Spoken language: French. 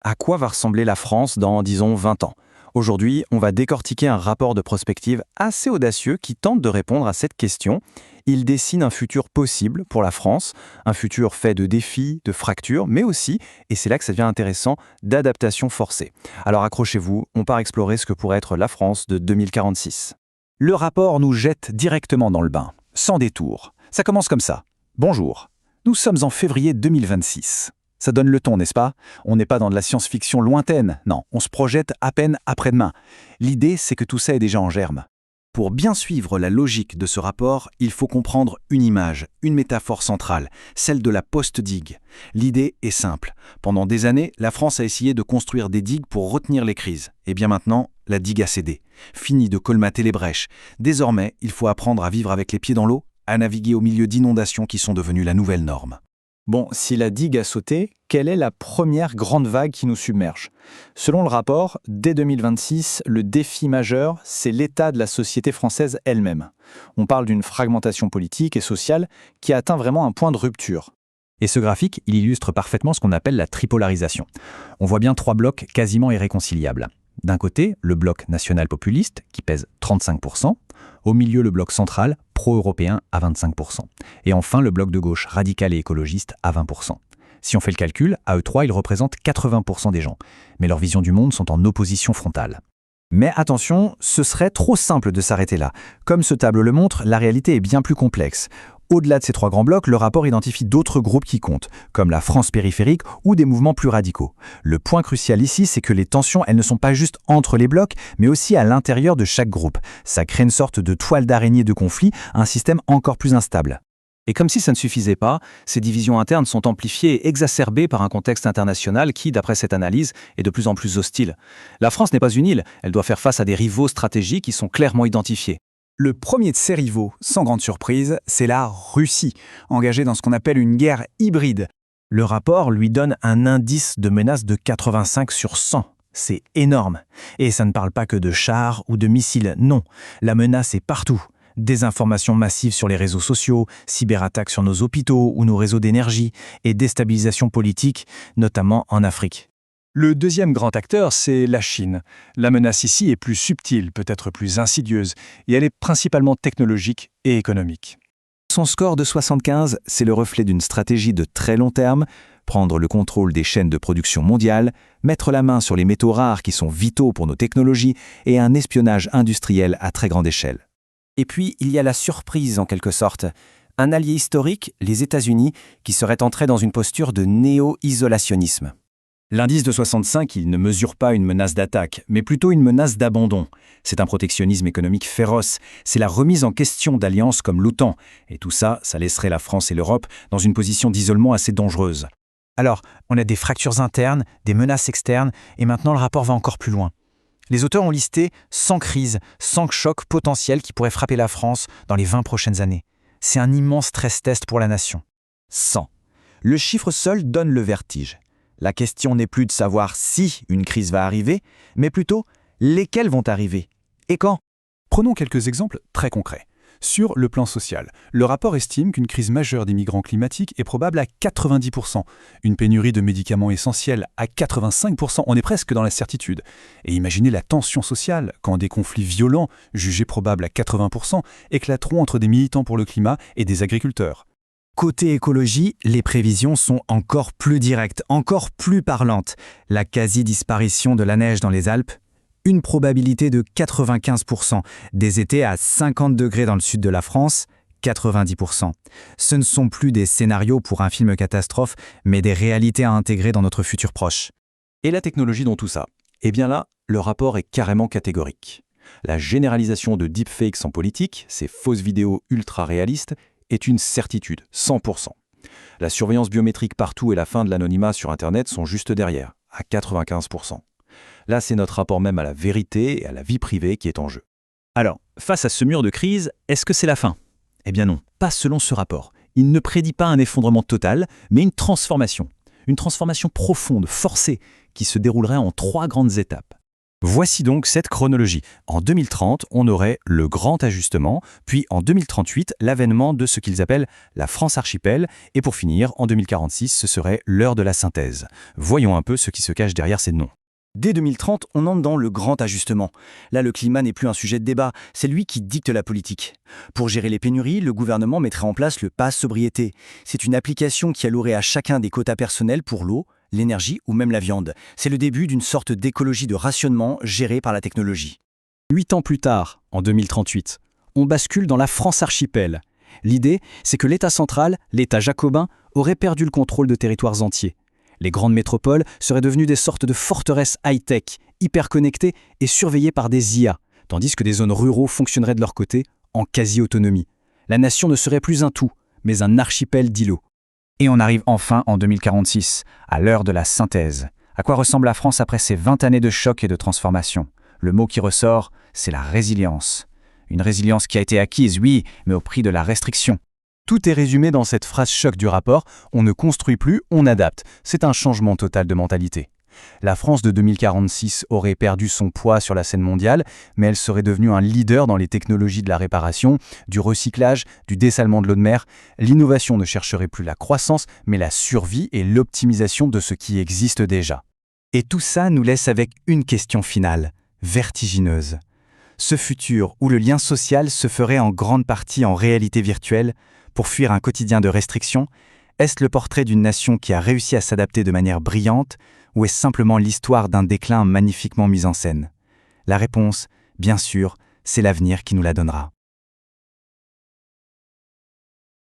À quoi va ressembler la France dans, disons, 20 ans? Aujourd'hui, on va décortiquer un rapport de prospective assez audacieux qui tente de répondre à cette question. Il dessine un futur possible pour la France, un futur fait de défis, de fractures, mais aussi, et c'est là que ça devient intéressant, d'adaptations forcées. Alors accrochez-vous, on part explorer ce que pourrait être la France de 2046. Le rapport nous jette directement dans le bain, sans détour. Ça commence comme ça. Bonjour. Nous sommes en février 2026. Ça donne le ton, n'est-ce pas? On n'est pas dans de la science-fiction lointaine, non, on se projette à peine après-demain. L'idée, c'est que tout ça est déjà en germe. Pour bien suivre la logique de ce rapport, il faut comprendre une image, une métaphore centrale, celle de la post-digue. L'idée est simple. Pendant des années, la France a essayé de construire des digues pour retenir les crises. Et bien maintenant, la digue a cédé. Fini de colmater les brèches. Désormais, il faut apprendre à vivre avec les pieds dans l'eau, à naviguer au milieu d'inondations qui sont devenues la nouvelle norme. Bon, si la digue a sauté, quelle est la première grande vague qui nous submerge? Selon le rapport, dès 2026, le défi majeur, c'est l'état de la société française elle-même. On parle d'une fragmentation politique et sociale qui atteint vraiment un point de rupture. Et ce graphique, il illustre parfaitement ce qu'on appelle la tripolarisation. On voit bien trois blocs quasiment irréconciliables. D'un côté, le bloc national-populiste, qui pèse 35%. Au milieu, le bloc central, pro-européen, à 25%. Et enfin, le bloc de gauche, radical et écologiste, à 20%. Si on fait le calcul, à eux trois, ils représentent 80% des gens. Mais leurs visions du monde sont en opposition frontale. Mais attention, ce serait trop simple de s'arrêter là. Comme ce tableau le montre, la réalité est bien plus complexe. Au-delà de ces trois grands blocs, le rapport identifie d'autres groupes qui comptent, comme la France périphérique ou des mouvements plus radicaux. Le point crucial ici, c'est que les tensions, elles ne sont pas juste entre les blocs, mais aussi à l'intérieur de chaque groupe. Ça crée une sorte de toile d'araignée de conflit, un système encore plus instable. Et comme si ça ne suffisait pas, ces divisions internes sont amplifiées et exacerbées par un contexte international qui, d'après cette analyse, est de plus en plus hostile. La France n'est pas une île, elle doit faire face à des rivaux stratégiques qui sont clairement identifiés. Le premier de ces rivaux, sans grande surprise, c'est la Russie, engagée dans ce qu'on appelle une guerre hybride. Le rapport lui donne un indice de menace de 85 sur 100. C'est énorme. Et ça ne parle pas que de chars ou de missiles, non. La menace est partout. Désinformation massive sur les réseaux sociaux, cyberattaques sur nos hôpitaux ou nos réseaux d'énergie, et déstabilisation politique, notamment en Afrique. Le deuxième grand acteur, c'est la Chine. La menace ici est plus subtile, peut-être plus insidieuse, et elle est principalement technologique et économique. Son score de 75, c'est le reflet d'une stratégie de très long terme, prendre le contrôle des chaînes de production mondiales, mettre la main sur les métaux rares qui sont vitaux pour nos technologies, et un espionnage industriel à très grande échelle. Et puis, il y a la surprise en quelque sorte. Un allié historique, les États-Unis, qui serait entré dans une posture de néo-isolationnisme. L'indice de 65, il ne mesure pas une menace d'attaque, mais plutôt une menace d'abandon. C'est un protectionnisme économique féroce, c'est la remise en question d'alliances comme l'OTAN. Et tout ça, ça laisserait la France et l'Europe dans une position d'isolement assez dangereuse. Alors, on a des fractures internes, des menaces externes, et maintenant le rapport va encore plus loin. Les auteurs ont listé 100 crises, 100 chocs potentiels qui pourraient frapper la France dans les 20 prochaines années. C'est un immense stress-test pour la nation. 100. Le chiffre seul donne le vertige. La question n'est plus de savoir si une crise va arriver, mais plutôt lesquelles vont arriver et quand. Prenons quelques exemples très concrets. Sur le plan social, le rapport estime qu'une crise majeure des migrants climatiques est probable à 90%, une pénurie de médicaments essentiels à 85%, on est presque dans la certitude. Et imaginez la tension sociale quand des conflits violents, jugés probables à 80%, éclateront entre des militants pour le climat et des agriculteurs. Côté écologie, les prévisions sont encore plus directes, encore plus parlantes. La quasi-disparition de la neige dans les Alpes, une probabilité de 95%. Des étés à 50 degrés dans le sud de la France, 90%. Ce ne sont plus des scénarios pour un film catastrophe, mais des réalités à intégrer dans notre futur proche. Et la technologie dans tout ça? Eh bien là, le rapport est carrément catégorique. La généralisation de deepfakes en politique, ces fausses vidéos ultra réalistes, est une certitude, 100%. La surveillance biométrique partout et la fin de l'anonymat sur Internet sont juste derrière, à 95%. Là, c'est notre rapport même à la vérité et à la vie privée qui est en jeu. Alors, face à ce mur de crise, est-ce que c'est la fin? Eh bien non, pas selon ce rapport. Il ne prédit pas un effondrement total, mais une transformation. Une transformation profonde, forcée, qui se déroulerait en 3 grandes étapes. Voici donc cette chronologie. En 2030, on aurait le grand ajustement, puis en 2038, l'avènement de ce qu'ils appellent la France archipel, et pour finir, en 2046, ce serait l'heure de la synthèse. Voyons un peu ce qui se cache derrière ces noms. Dès 2030, on entre dans le grand ajustement. Là, le climat n'est plus un sujet de débat, c'est lui qui dicte la politique. Pour gérer les pénuries, le gouvernement mettrait en place le pass sobriété. C'est une application qui allouerait à chacun des quotas personnels pour l'eau, l'énergie ou même la viande. C'est le début d'une sorte d'écologie de rationnement gérée par la technologie. 8 ans plus tard, en 2038, on bascule dans la France archipel. L'idée, c'est que l'État central, l'État jacobin, aurait perdu le contrôle de territoires entiers. Les grandes métropoles seraient devenues des sortes de forteresses high-tech, hyper connectées et surveillées par des IA, tandis que des zones ruraux fonctionneraient de leur côté en quasi-autonomie. La nation ne serait plus un tout, mais un archipel d'îlots. Et on arrive enfin en 2046, à l'heure de la synthèse. À quoi ressemble la France après ces 20 années de choc et de transformation? Le mot qui ressort, c'est la résilience. Une résilience qui a été acquise, oui, mais au prix de la restriction. Tout est résumé dans cette phrase choc du rapport, on ne construit plus, on adapte. C'est un changement total de mentalité. La France de 2046 aurait perdu son poids sur la scène mondiale, mais elle serait devenue un leader dans les technologies de la réparation, du recyclage, du dessalement de l'eau de mer. L'innovation ne chercherait plus la croissance, mais la survie et l'optimisation de ce qui existe déjà. Et tout ça nous laisse avec une question finale, vertigineuse. Ce futur où le lien social se ferait en grande partie en réalité virtuelle, pour fuir un quotidien de restrictions, est-ce le portrait d'une nation qui a réussi à s'adapter de manière brillante ou est-ce simplement l'histoire d'un déclin magnifiquement mis en scène? La réponse, bien sûr, c'est l'avenir qui nous la donnera.